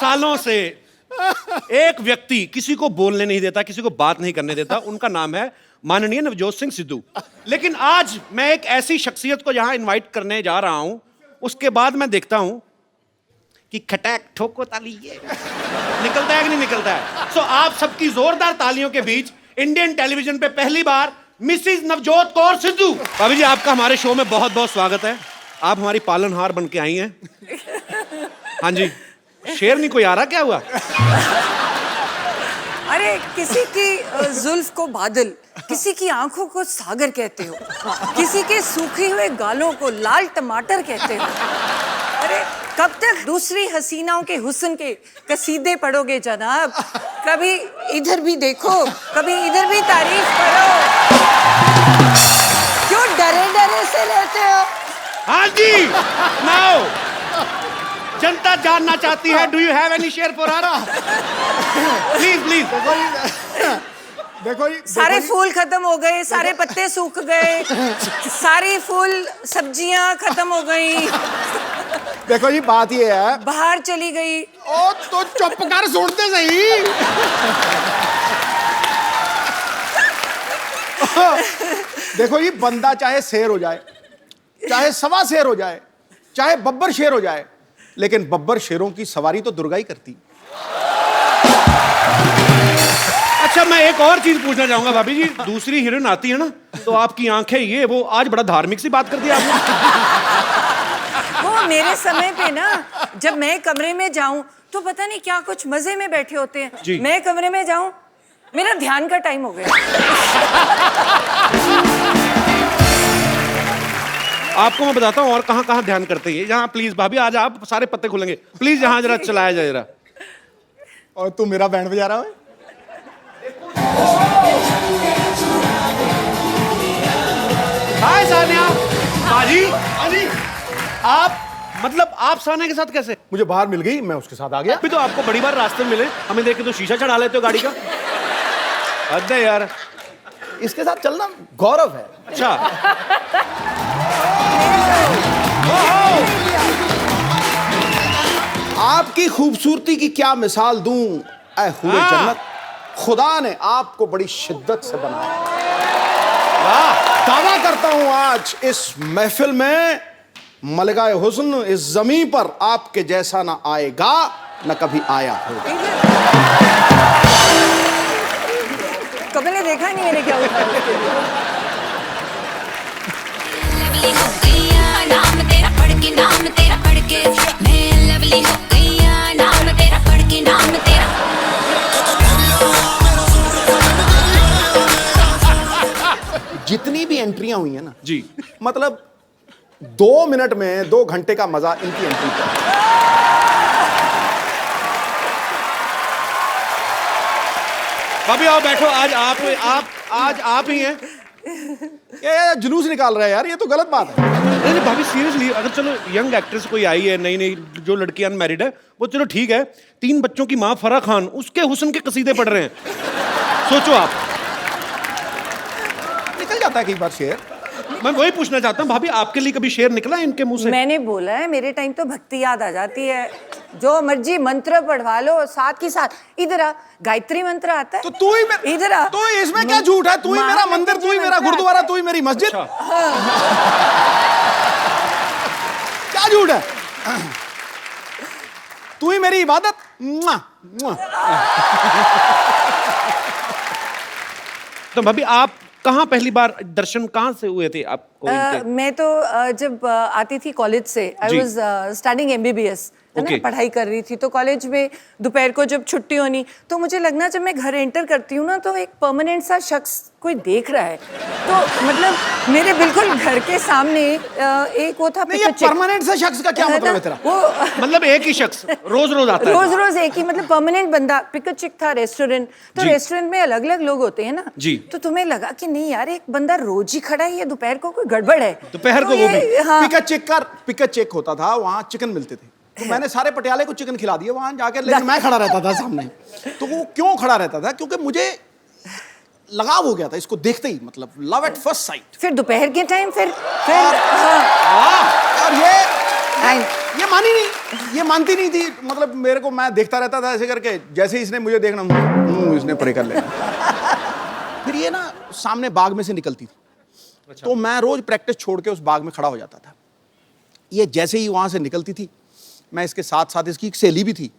सालों से एक व्यक्ति किसी को बोलने नहीं देता, किसी को बात नहीं करने देता, उनका नाम है माननीय नवजोत सिंह सिद्धू। लेकिन आज मैं एक ऐसी शख्सियत को यहां इनवाइट करने जा रहा हूं, उसके बाद मैं देखता हूं कि खटैक ठोको ताली ये निकलता है कि नहीं निकलता है। सो आप सबकी जोरदार तालियों के बीच इंडियन टेलीविजन पे पहली बार मिसिज नवजोत कौर सिद्धू। भाभी जी, आपका हमारे शो में बहुत बहुत स्वागत है। आप हमारी पालनहार बन के आई हैं। हाँ जी, शेर नहीं कोई आ रहा, क्या हुआ? अरे किसी की जुल्फ को बादल, किसी की आंखों को सागर कहते हो, किसी के सूखे हुए गालों को लाल टमाटर कहते हो। अरे कब तक दूसरी हसीनाओं के हुस्न के कसीदे पढ़ोगे जनाब? कभी इधर भी देखो, कभी इधर भी तारीफ करो। क्यों डरे डरे से लेते हो? हाँ जी, नाउ जनता जानना चाहती है, do you have any share for her? Please please. देखो सारे फूल खत्म हो गए, सारे पत्ते सूख गए, सारी फूल सब्जियां खत्म हो गई। देखो जी, बात ये है, बाहर चली गई। ओ तो चुप कर, सुनते सही। देखो ये बंदा चाहे शेर हो जाए, चाहे सवा शेर हो जाए, चाहे बब्बर शेर हो जाए, लेकिन बब्बर शेरों की सवारी तो दुर्गा ही करती। अच्छा, मैं एक और चीज पूछना चाहूंगा भाभी जी। दूसरी हीरोइन आती है ना, तो आपकी आंखें ये वो, आज बड़ा धार्मिक सी बात कर दी आपने। वो मेरे समय पे ना, जब मैं कमरे में जाऊं तो पता नहीं क्या कुछ मजे में बैठे होते हैं। मैं कमरे में जाऊं, मेरा ध्यान का टाइम हो गया। आपको मैं बताता हूँ और कहाँ कहाँ ध्यान करते हैं। यहाँ प्लीज भाभी, आज आप सारे पत्ते खुलेंगे प्लीज, यहाँ जरा चलाया जाए जरा। और तू मेरा बैंड बजा रहा है। हाय सानिया। बाजी, आप मतलब आप सानिया के साथ कैसे? मुझे बाहर मिल गई, मैं उसके साथ आ गया। अभी तो आपको बड़ी बार रास्ते में मिले, हमें देख के तो शीशा चढ़ा लेते हो गाड़ी का। हद है यार। इसके साथ चलना गौरव है। अच्छा, आपकी खूबसूरती की क्या मिसाल दूं, ऐ हुए जन्नत, खुदा ने आपको बड़ी शिद्दत से बनाया। दावा करता हूं आज इस महफिल में मलगाए हुस्न इस जमीन पर आपके जैसा ना आएगा, न कभी आया होगा। कभी ने देखा नहीं मैंने क्या उठाया। लवली हो गई नाम तेरा पढ़ के, नाम तेरा पढ़ के मैं लवली हो गई, नाम तेरा पढ़ के, नाम तेरा। जितनी भी एंट्रियां हुई है ना जी, मतलब 2 मिनट में 2 घंटे का मजा इनकी एंट्री का। भाभी आओ बैठो। आज आप ही हैं। ये जुलूस निकाल रहा है यार, ये तो गलत बात है। नहीं नहीं भाभी, सीरियसली, अगर चलो यंग एक्ट्रेस कोई आई है, नई नई जो लड़की अनमैरिड है, वो चलो ठीक है। 3 बच्चों की माँ फराह खान, उसके हुस्न के कसीदे पढ़ रहे हैं। सोचो आप, निकल जाता है कई बार शेर। मैं वही पूछना चाहता हूँ भाभी, आपके लिए कभी शेर निकला है इनके मुंह से? मैंने बोला है, मेरे टाइम तो भक्ति याद आ जाती है। जो मर्जी मंत्र पढ़वा लो, साथ ही साथ इधर आ, गायत्री मंत्र आता है। तो तू ही इधर आ। तो इसमें क्या झूठ है? तू ही मेरा मंदिर, तू ही मेरा गुरुद्वारा, तू ही मेरी मस्जिद। क्या झूठ है? तू ही मेरी इबादत। मुआ, मुआ। तो भाभी आप कहाँ पहली बार दर्शन कहाँ से हुए थे आपको इनके? मैं तो जब आती थी कॉलेज से, आई वाज स्टडीइंग एमबीबीएस, है ना, पढ़ाई कर रही थी। तो कॉलेज में दोपहर को जब छुट्टी होनी, तो मुझे लगना जब मैं घर एंटर करती हूँ ना, तो एक परमानेंट सा शख्स कोई देख रहा है। तो मतलब मेरे बिल्कुल घर के सामने एक वो था। ये परमानेंट सा शख्स का क्या मतलब है तेरा? वो मतलब एक ही शख्स रोज रोज आता है? रोज रोज एक ही, मतलब परमानेंट बंदा। पिक चिक था रेस्टोरेंट, तो रेस्टोरेंट में अलग अलग लोग होते हैं ना जी। तो तुम्हें लगा कि नहीं यार, एक बंदा रोज ही खड़ा है, ये दोपहर को कोई गड़बड़ है। दोपहर को तो वो भी? हाँ। पिक चेक होता था, वहाँ चिकन मिलते थे, तो मैंने सारे पटियाले को चिकन खिला दिया वहां जाकर, लेकिन मैं खड़ा रहता था सामने। तो वो क्यों खड़ा रहता था? क्योंकि मुझे लगाव हो गया था इसको देखते ही, मतलब लव एट फर्स्ट साइट। फिर दोपहर के टाइम फिर और ये ये मानी नहीं, ये मानती नहीं थी। मतलब मेरे को, मैं देखता रहता था ऐसे करके, जैसे ही इसने मुझे देखना इसने परे कर लेना। फिर ये ना सामने बाग में से निकलती थी, तो मैं रोज प्रैक्टिस छोड़ के उस बाग में खड़ा हो जाता था। ये जैसे ही वहां से निकलती थी, मैं इसके साथ साथ, इसकी एक सहेली भी थी,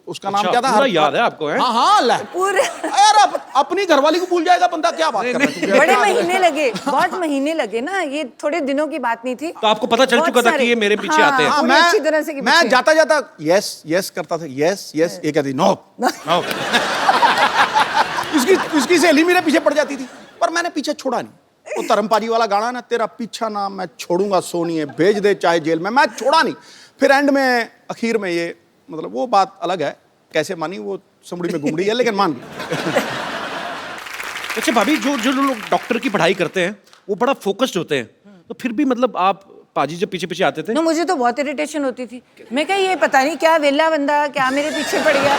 उसका नाम क्या था? पूरा याद है आपको? है हाँ हाँ, ला पूरे यार, अपनी घरवाली को भूल जाएगा बंदा, क्या बात कर रहा है? बड़े महीने लगे, बहुत महीने लगे ना, ये थोड़े दिनों की बात नहीं थी। तो आपको पता चल बहुत चुका था सारे। कि ये मेरे पीछे हाँ, आते हैं। पूरी अच्छी तरह से मैं जाता जाता यस यस करता था, यस यस, ये कहती नो। इसकी सहेली मेरे पीछे पड़ जाती थी, पर मैंने पीछे छोड़ा नहीं। वो धर्मपाजी वाला गाना ना, तेरा पीछा ना मैं छोड़ूंगा सोनिए, भेज दे चाहे जेल में, मैं छोड़ा नहीं। फिर एंड में, आखिर में ये, मतलब वो बात अलग है, कैसे मानी वो समड़ी में घुमड़ी है, लेकिन मान गई। अच्छा भाभी, जो लोग डॉक्टर की पढ़ाई करते हैं वो बड़ा फोकस्ड होते हैं, तो फिर भी मतलब आप पाजी जब पीछे पीछे आते थे? नो, मुझे तो बहुत इरिटेशन होती थी। मैं कहा ये पता नहीं क्या वेला बंदा क्या मेरे पीछे पड़ गया।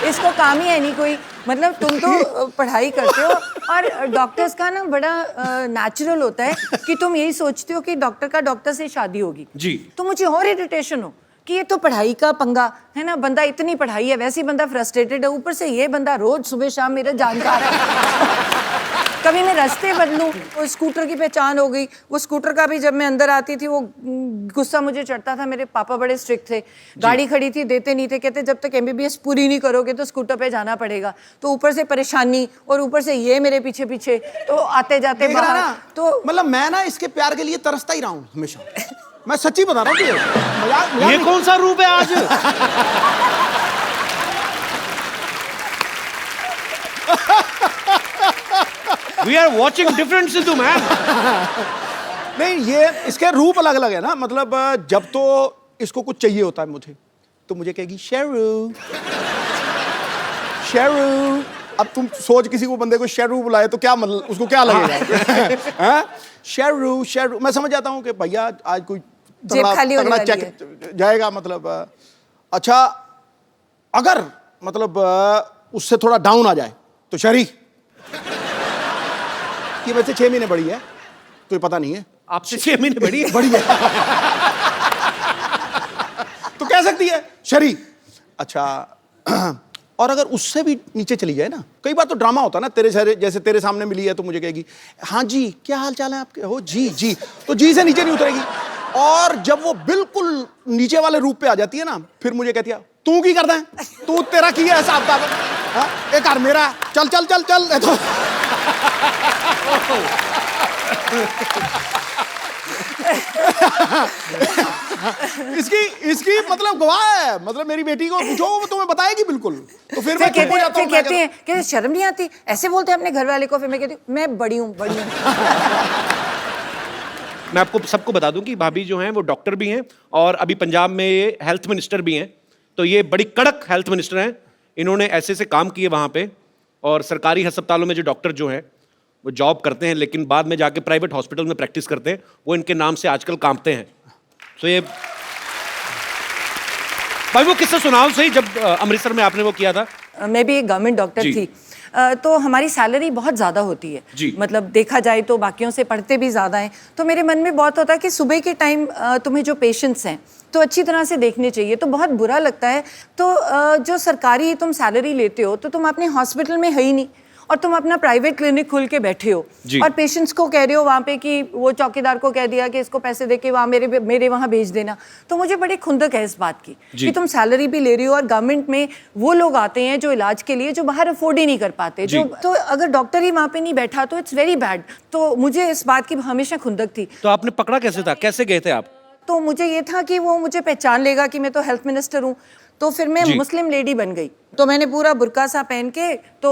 इसको काम ही है नहीं कोई। मतलब तुम तो पढ़ाई करते हो, और डॉक्टर्स का ना बड़ा नेचुरल होता है कि तुम यही सोचते हो कि डॉक्टर का डॉक्टर से शादी होगी जी। तो मुझे और इरिटेशन हो कि ये तो पढ़ाई का पंगा है ना, बंदा इतनी पढ़ाई है, वैसे ही बंदा फ्रस्ट्रेटेड है, ऊपर से ये बंदा रोज सुबह शाम मेरा जानकार है। कभी मैं रास्ते बदलूं, वो स्कूटर की पहचान हो गई। वो स्कूटर का भी, जब मैं अंदर आती थी, वो गुस्सा मुझे चढ़ता था। मेरे पापा बड़े स्ट्रिक्ट थे, गाड़ी खड़ी थी देते नहीं थे, कहते जब तक MBBS पूरी नहीं करोगे तो स्कूटर पे जाना पड़ेगा। तो ऊपर से परेशानी, और ऊपर से ये मेरे पीछे पीछे, तो आते जाते बाहर, तो मतलब मैं ना इसके प्यार के लिए तरसता ही रहा हूँ हमेशा। मैं सच्ची बता रहा हूँ। ये कौन सा रूप है आज? We are watching different Sidhu man. नहीं, ये इसके रूप अलग अलग है ना। मतलब जब तो इसको कुछ चाहिए होता है मुझे, तो मुझे कहेगी शेरू शेरू। अब तुम सोच, किसी को बंदे को शेरू बुलाए तो क्या मतलब, उसको क्या लगेगा? शेरू शेरू। मैं समझ जाता हूँ कि भैया आज कोई जेब खाली होने वाली चेक जाएगा। मतलब अच्छा, अगर मतलब उससे थोड़ा डाउन आ जाए तो शरी कि वैसे 6 महीने बड़ी है, तो ये पता नहीं है। आपसे 6 महीने बड़ी है? बड़ी है। तो कह सकती है शरी। अच्छा, और अगर उससे भी नीचे चली जाए ना, कई बार तो ड्रामा होता है ना, तेरे सारे, जैसे तेरे सामने मिली है तो मुझे कहेगी हाँ जी क्या हाल चाल है आपके, हो जी जी, तो जी से नीचे नहीं उतरेगी। और जब वो बिल्कुल नीचे वाले रूप पे आ जाती है ना, फिर मुझे कहती है तू की करता है, तू तेरा की है हिसाब किताब, एक कार मेरा, चल चल चल चल। तो इसकी मतलब गवाह है। मतलब मेरी बेटी को पूछो, वो तुम्हें बताएगी बिल्कुल। तो फिर मैं चुप हो जाता हूं। कहते हैं कि शर्म नहीं आती, ऐसे बोलते हैं अपने घर वाले को। फिर मैं कहती हूँ मैं बड़ी हूँ, बड़ी हूँ। मैं आपको सबको बता दूं कि भाभी जो हैं वो डॉक्टर भी हैं, और अभी पंजाब में ये हेल्थ मिनिस्टर भी हैं। तो ये बड़ी कड़क हेल्थ मिनिस्टर हैं। इन्होंने ऐसे से काम किए वहाँ पे, और सरकारी अस्पतालों में जो डॉक्टर जो हैं वो जॉब करते हैं, लेकिन बाद में जाके प्राइवेट हॉस्पिटल में प्रैक्टिस करते हैं। वो इनके नाम से आजकल कांपते हैं। तो ये भाई वो किस्सा सुनाओ सही, जब अमृतसर में आपने वो किया था। मैं भी एक गवर्नमेंट डॉक्टर थी, तो हमारी सैलरी बहुत ज़्यादा होती है जी। मतलब देखा जाए तो बाकियों से पढ़ते भी ज़्यादा हैं। तो मेरे मन में बहुत होता है कि सुबह के टाइम तुम्हें जो पेशेंट्स हैं तो अच्छी तरह से देखने चाहिए। तो बहुत बुरा लगता है, तो जो सरकारी तुम सैलरी लेते हो तो तुम अपने हॉस्पिटल में है ही नहीं, और तुम अपना प्राइवेट क्लिनिक खोल के बैठे हो, और पेशेंट्स को कह रहे हो वहाँ पे कि वो चौकीदार को कह दिया कि इसको पैसे दे के वहाँ मेरे वहाँ भेज देना। तो मुझे बड़ी खुंदक है इस बात की कि तुम सैलरी भी ले रही हो, और गवर्नमेंट में वो लोग आते हैं जो इलाज के लिए, जो बाहर अफोर्ड ही नहीं कर पाते। जो तो अगर डॉक्टर ही वहाँ पे नहीं बैठा तो इट्स वेरी बैड। तो मुझे इस बात की हमेशा खुंदक थी। तो आपने पकड़ा कैसे था, कैसे गए थे आप? तो मुझे ये था कि वो मुझे पहचान लेगा कि मैं तो हेल्थ मिनिस्टर हूँ। तो फिर मैं मुस्लिम लेडी बन गई। तो मैंने पूरा बुर्का सा पहन के, तो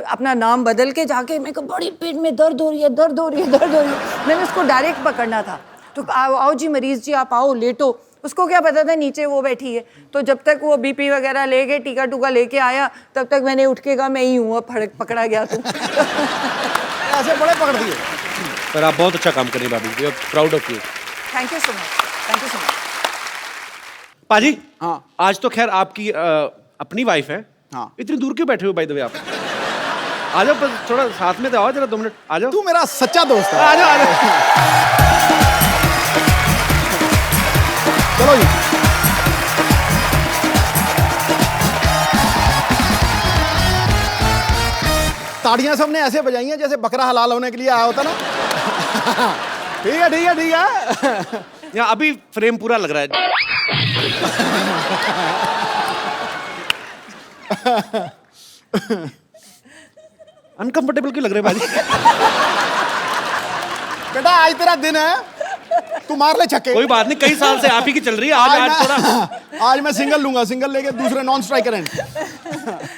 अपना नाम बदल के जाके, मेरे को बड़ी पेट में दर्द हो रही है, दर्द हो रही है, दर्द हो रही है। मैंने उसको डायरेक्ट पकड़ना था। तो आओ जी मरीज जी, आप आओ लेटो। उसको क्या पता था नीचे वो बैठी है। तो जब तक वो BP वगैरह ले गए, टीका टूका लेके आया, तब तक मैंने उठ के कहा मैं ही हूँ, अब पकड़ा गया तू। ऐसे बड़े पकड़ दिए। पर आप बहुत अच्छा काम कर रही हैं भाभी, we are proud of you. Thank you so much, thank you so much. पाजी, हाँ। आज तो खैर आपकी अपनी वाइफ है। हाँ। इतनी दूर क्यों बैठे हो बाय द वे आप? आ जाओ, बस थोड़ा साथ में तो आओ, जरा 2 मिनट आ जाओ। तू मेरा सच्चा दोस्त है। आ जाओ, आ जाओ। चलो जी। ताड़ियां सबने ऐसे बजाई हैं जैसे बकरा हलाल होने के लिए आया होता ना। ठीक है ठीक है ठीक है। या अभी फ्रेम पूरा लग रहा है। अनकंफर्टेबल क्यों लग रहे हैं भाजी? बेटा आज तेरा दिन है, तू मार ले छक्के। कोई बात नहीं, कई साल से आप ही की चल रही है। आज थोड़ा आज मैं सिंगल लूंगा, सिंगल लेके दूसरे नॉन स्ट्राइकर एंड।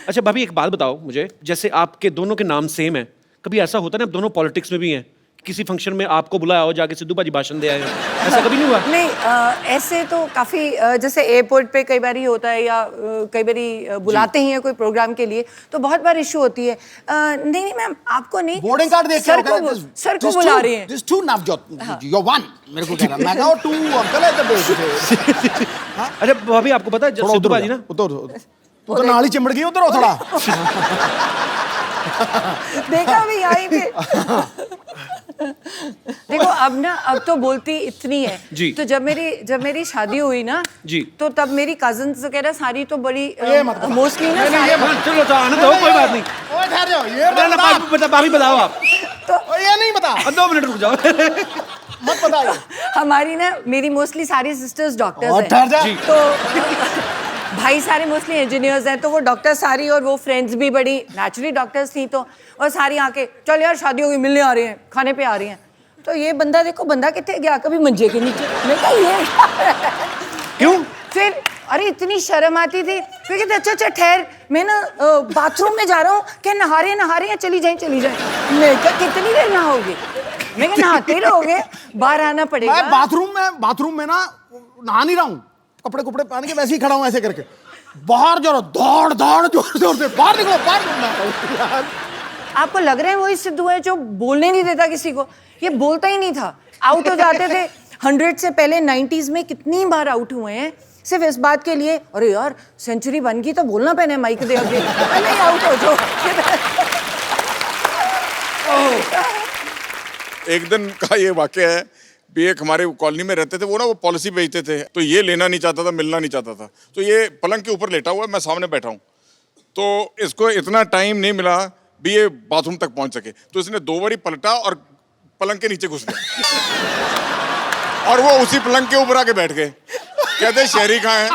अच्छा भाभी, एक बात बताओ मुझे, जैसे आपके दोनों के नाम सेम है, कभी ऐसा होता है ना, आप दोनों पॉलिटिक्स में भी हैं, किसी फंक्शन में आपको बुलाया हो, जाके सिद्धू बाजी भाषण दे आए हो, ऐसा कभी नहीं हुआ? नहीं, ऐसे तो काफ़ी जैसे एयरपोर्ट पे कई बार होता है, या कई बार बुलाते ही हैं कोई प्रोग्राम के लिए, तो बहुत बार इशू होती है। नहीं नहीं मैम, आपको नहीं, बोर्डिंग कार्ड देख सर को बुला रही हैं। This to Navjot, you won मेरे को कह रहा, मैं कहा टू अंकल है तो। अच्छा भाभी, आपको पता है जब सिद्धू बाजी ना, उधर तो नाली चिमड़ गई उधर हो थोड़ा। देखा अभी यहीं पे। देखो अब तो बोलती इतनी है जी। तो जब मेरी शादी हुई ना जी, तो तब मेरी कजिन्स वगैरह सारी तो बड़ी मोस्टली ना चलो तो आने दो, कोई बात नहीं। ओए ठहर जाओ, ये भाभी बताओ आप। तो ये नहीं बता, 2 मिनट रुक जाओ। मत बताइए। हमारी ना मेरी मोस्टली सारी सिस्टर्स डॉक्टर्स और ठहर जा। हैं, तो भाई सारे मोस्टली इंजीनियर्स हैं, तो वो डॉक्टर सारी, और वो फ्रेंड्स भी बड़ी नेचुरली डॉक्टर्स थी, तो और सारी आके चल यार शादी होगी, मिलने आ रही हैं, खाने पे आ रही हैं। तो ये बंदा देखो, बंदा कितने गया, कभी मंजे के नीचे। मैं कहा ये क्यों? फिर अरे इतनी शर्म आती थी, फिर कहते अच्छा ठहर, मैं ना बाथरूम में जा रहा हूँ, क्या नहा रहे हैं, चली जाए। मैं क्या कितनी देर नहाओगे? मैं क्या नहाते रहोगे, बाहर आना पड़ेगा। मैं बाथरूम में ना नहा नहीं रहा हूँ, कपड़े पहन के वैसे ही खड़ा हूँ ऐसे करके, बाहर जो दौड़ जोर से बाहर निकलो यार। आपको लग रहा है वही सिद्धू है जो बोलने नहीं देता किसी को? ये बोलता ही नहीं था, आउट हो जाते थे। 100 से पहले 90s में कितनी बार आउट हुए हैं सिर्फ इस बात के लिए, अरे यार सेंचुरी बन गई तो बोलना पहने माइक दे आगे, नहीं आउट हो जाओ। एक दिन का ये वाकया है भी, एक हमारे कॉलोनी में रहते थे, वो ना वो पॉलिसी बेचते थे, तो ये लेना नहीं चाहता था, मिलना नहीं चाहता था, तो ये पलंग के ऊपर लेटा हुआ है, मैं सामने बैठा हूँ, तो इसको इतना टाइम नहीं मिला भी ये बाथरूम तक पहुंच सके, तो इसने 2 बारी पलटा और पलंग के नीचे घुस गया, और वो उसी पलंग के ऊपर आके बैठ गए। कहते शहरी कहाँ है,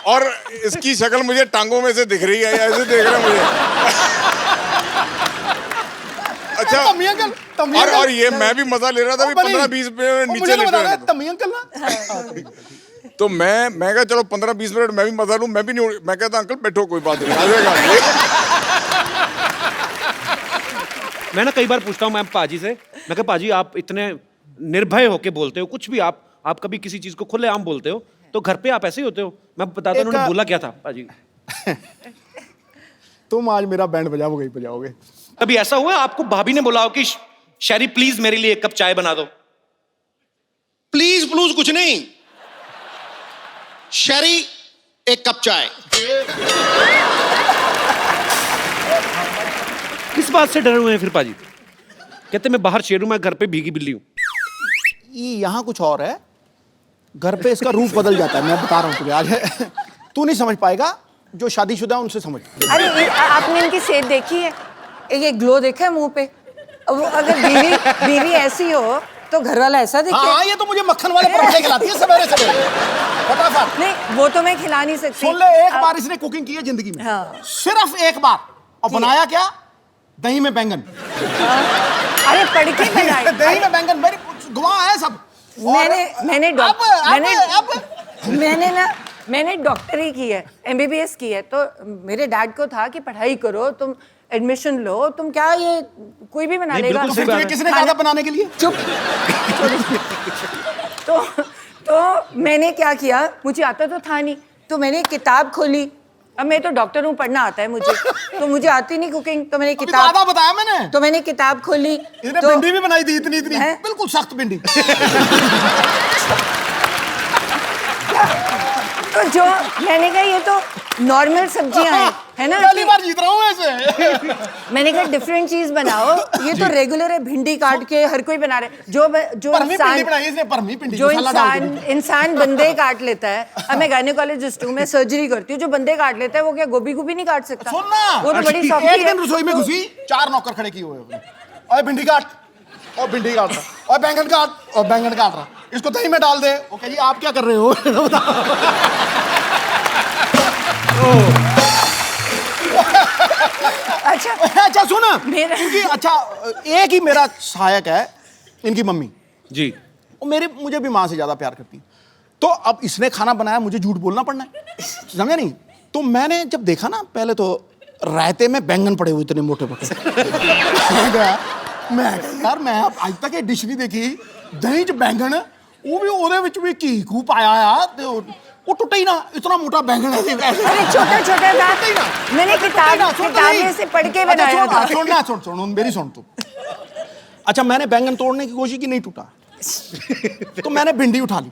और इसकी शक्ल मुझे टांगों में से दिख रही है, ऐसे देख रहा है मुझे। अच्छा, और ये मैं भी मजा ले रहा था, 15-20 मिनट नीचे लेटा रहा था। तमी अंकल ना, तो मैं कहा चलो 15-20 मिनट मैं भी मजा लूं, मैं भी नहीं, मैं कहता अंकल बैठो कोई बात नहीं, आ जाएगा। मैं ना कई बार पूछता हूँ मैं पाजी से, मैं कहा पाजी आप इतने निर्भय होके बोलते हो, कुछ भी आप कभी किसी चीज को खुलेआम बोलते हो, तो घर पे आप ऐसे ही होते हो? मैं बताता हूँ उन्होंने बोला क्या था पाजी। तुम आज मेरा बैंड बजाओगे। कभी ऐसा हुआ आपको भाभी ने बोला हो कि शैरी प्लीज मेरे लिए 1 कप चाय बना दो? प्लीज कुछ नहीं, शैरी 1 कप चाय। किस बात से डरे हुए हैं फिर पाजी? कहते मैं बाहर शेर हूं, मैं घर पे भीगी बिल्ली हूं। ये यहाँ कुछ और है, घर पे इसका रूप बदल जाता है, मैं बता रहा हूँ तुझे आज। तू नहीं समझ पाएगा, जो शादीशुदा उनसे समझ। अरे आपने इनकी सेहत देखी है? ये ग्लो देखा है मुंह पे? अब अगर बीवी ऐसी हो तो घर वाला ऐसा दिखे? हाँ, ये तो मुझे मक्खन वाले पराठे खिलाती है सवेरे फटाफट। नहीं, वो तो मैं खिला नहीं सकती। सुन ले, एक बार इसने कुकिंग की है जिंदगी में, हाँ। सिर्फ एक बार, और बनाया क्या? दही में बैंगन। अरे पढ़ के बनाई। दही में बैंगन, मेरी गवाह है सब। मैंने डॉक्टरी की है, MBBS की है, तो मेरे डैड को था कि पढ़ाई करो, तुम एडमिशन लो, तुम क्या ये कोई भी बना लेगा। बिल्कुल सही बात है। किसने कहा था बनाने के लिए? चुप। तो मैंने क्या किया, मुझे आता तो था नहीं, तो मैंने किताब खोली। अब मैं तो डॉक्टर हूँ, पढ़ना आता है मुझे, तो मुझे आती नहीं कुकिंग, तो मैंने किताब, आधा बताया मैंने, तो मैंने किताब खोली, तो भिंडी भी बनाई थी, इतनी बिल्कुल सख्त भिंडी। तो जो मैंने कहा ये तो नॉर्मल सब्जियां हैं, है ना पहली कि- बार जीत रहा हूँ ऐसे। मैंने कहा डिफरेंट चीज बनाओ। ये तो रेगुलर है, भिंडी काट के हर कोई बना रहे। जो परमी पिंडी बनाई इसने, परमी पिंडी जो मसाला डाल के। इंसान बंदे काट लेता है। अब मैं गायनेकोलॉजिस्ट हूँ, मैं सर्जरी करती हूँ। जो बंदे काट लेता है वो क्या गोभी नहीं काट सकता? सुन ना, वो तो बड़ी एक सॉफ्टी है। दिन रसोई में घुसी, 4 नौकर खड़े किए हुए हैं। और भिंडी काट, और भिंडी काट रहा, और बैंगन काट, और बैंगन काट रहा। इसको दही में डाल दे। वो कह जी आप क्या कर रहे हो? अच्छा अच्छा सुन, मेरा- इनकी अच्छा एक ही मेरा सहायक है, इनकी मम्मी। जी। वो मुझे भी माँ से ज्यादा प्यार करती है। तो अब इसने खाना बनाया, मुझे झूठ बोलना पड़ना है, समझा नहीं? तो मैंने जब देखा ना, पहले तो रायते में बैंगन पड़े हुए इतने मोटे मोटे। मैं यार मैं आज तक ये डिश नहीं देखी, दही च बैंगन, वो भी ਉਹਦੇ ਵਿੱਚ ਵੀ ਘੀ ਕੂ ਪਾਇਆ ਆ ਤੇ ਉਹ ਟੁੱਟਾ ਹੀ ना, इतना मोटा बैंगन है। अरे छोटा छोटा था, मैंने किताब से पढ़ के बनाया था। सुन मेरी सुन तू। अच्छा मैंने बैंगन तोड़ने की कोशिश की, नहीं टूटा। तो मैंने भिंडी उठा ली।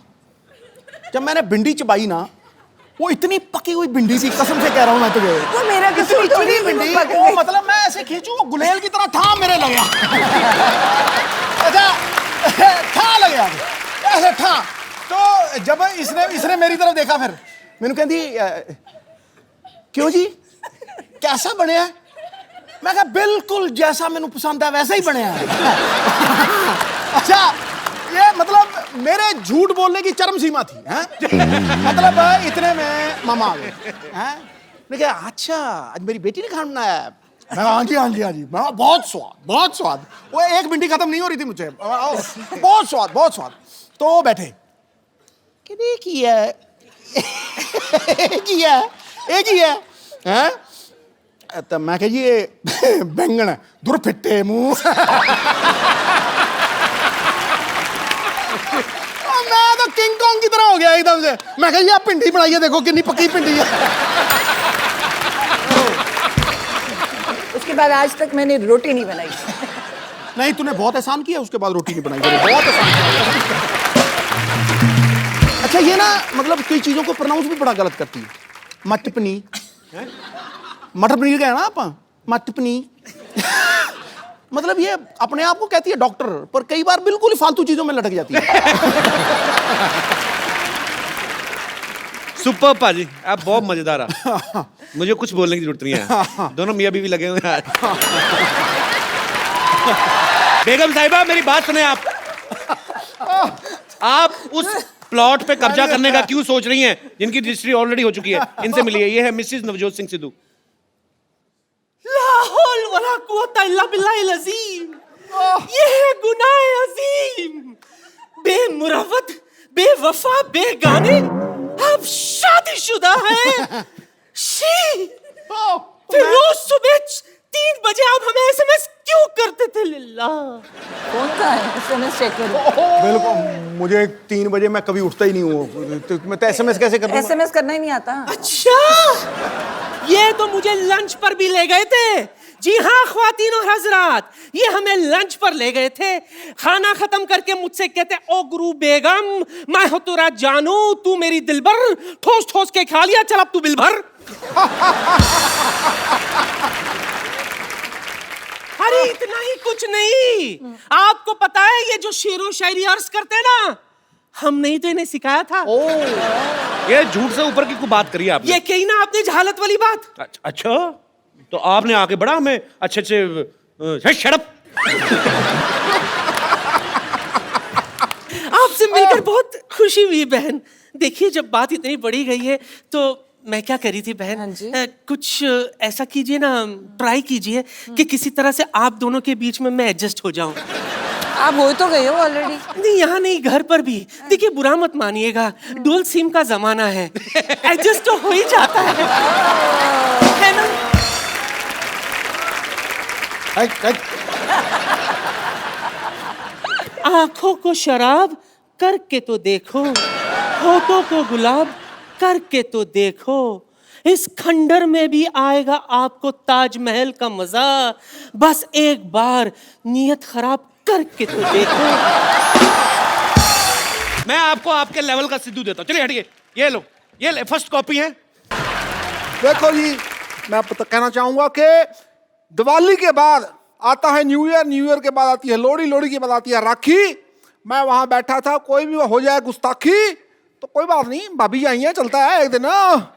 जब मैंने भिंडी चबाई ना, वो इतनी पकी हुई भिंडी थी, कसम से कह रहा हूँ मैं तुझे। वो मेरा कसूर इतनी थोड़ी है कि वो भिंडी, पक वो गई। मतलब मैं ऐसे खींचू, वो गुलेल की तरह था मेरे लगे। अच्छा था लगे ऐसे था। तो जब इसने मेरी तरफ देखा, फिर मैंने कहती क्यों जी कैसा बने है? मैं कहा बिल्कुल जैसा मैंने पसंद है वैसा ही बने है। अच्छा ये मतलब मेरे झूठ बोलने की चरम सीमा थी, हैं? मतलब इतने में मामा आ गए, हैं? मैंने कहा अच्छा आज मेरी बेटी ने खाना बनाया है। मैं हाँ जी हाँ जी हाँ जी। मैं बहुत स्वाद। वो एक भिंडी खत्म नहीं हो रही थी मुझे, बहुत स्वाद। तो वो बैठे कि एक ही है, एक ही है, हैं? तो मैं कह ये बैंगन है, दूर फिट्टे मुंह। मैं तो किंग कॉन्ग की तरह हो गया एकदम से। मैं कह ये भिंडी बनाई है, देखो कितनी पक्की भिंडी है। उसके बाद आज तक मैंने रोटी नहीं बनाई। नहीं तूने बहुत एहसान किया, उसके बाद रोटी नहीं बनाई, बहुत एहसान किया। अच्छा ये ना मतलब कई चीजों को प्रोनाउंस भी बड़ा गलत करती है। मटर पनीर, मटर पनीर का है ना आप, मटर पनीर। मतलब ये अपने आप को कहती है डॉक्टर, पर कई बार बिल्कुल ही फालतू चीजों में लटक जाती है। सुपर पाजी, आप बहुत मजेदार है। मुझे कुछ बोलने की जरूरत नहीं है। दोनों मियाँ बीवी लगे हुए हैं आज। बेगम साहिबा मेरी बात सुने आप उस प्लॉट पे कब्जा करने का क्यों सोच रही हैं जिनकी रजिस्ट्री ऑलरेडी हो चुकी है? इनसे मिलिए, ये है मिसेस नवजोत सिंह सिद्धू। ला हौल वला कुव्वता इल्ला बिल्लाहिल अज़ीम। ये है गुनाह अज़ीम। बेमुरवत, बेवफा, बेगाने, आप शादीशुदा हैं। शी, फिर रोज सुबह 3 बजे आप हमें एसएमएस क्यों करते थे? लिल्ला कौन का है SMS चेक करो। बिल्कुल मुझे 3 बजे मैं कभी उठता ही नहीं हूँ, तो मैं तो SMS कैसे कर दूंगा? SMS करना ही नहीं आता। अच्छा, ये तो मुझे लंच पर भी ले गए थे। जी हाँ ख्वातीन और हजरात, ये हमें लंच पर ले गए थे। खाना खत्म करके मुझसे कहते, ओ गुरु बेगम मैं हो तेरा जानू, तू मेरी दिलबर, ठोस ठोस के खा लिया, चल अब तू बिल भर। अरे इतना ही कुछ नहीं, आपको पता है ये जो शेरो शायरी अर्ज करते हैं ना, हमने ही तो इन्हें सिखाया था। ये झूठ से ऊपर की कोई बात करी है आपने? ये कही ना आपने जहालत वाली बात। अच्छा तो आपने आके बड़ा हमें अच्छे शड़प। आपसे मिलकर बहुत खुशी हुई बहन। देखिए जब बात इतनी बड़ी गई है तो मैं क्या करी थी बहन, हाँ जी। कुछ ऐसा कीजिए ना, ट्राई कीजिए कि किसी तरह से आप दोनों के बीच में मैं एडजस्ट हो जाऊं। आप हो तो गए हो ऑलरेडी। नहीं यहाँ नहीं, घर पर भी। देखिए बुरा मत मानिएगा, डुअल सिम का जमाना है, एडजस्ट तो हो ही जाता है ना? आंखों को शराब करके तो देखो, होठों को गुलाब करके तो देखो, इस खंडर में भी आएगा आपको ताजमहल का मजा, बस एक बार नियत खराब करके तो देखो। मैं आपको आपके लेवल का सिद्धू देता हूँ, चलिए हटिए। ये लो, ये फर्स्ट कॉपी है। देखो जी मैं कहना चाहूंगा कि दिवाली के बाद आता है न्यू ईयर, न्यू ईयर के बाद आती है लोहड़ी, लोहड़ी के बाद आती है राखी। मैं वहां बैठा था, कोई भी हो जाए गुस्ताखी तो कोई बात नहीं, भाभी आई है, चलता है एक दिन।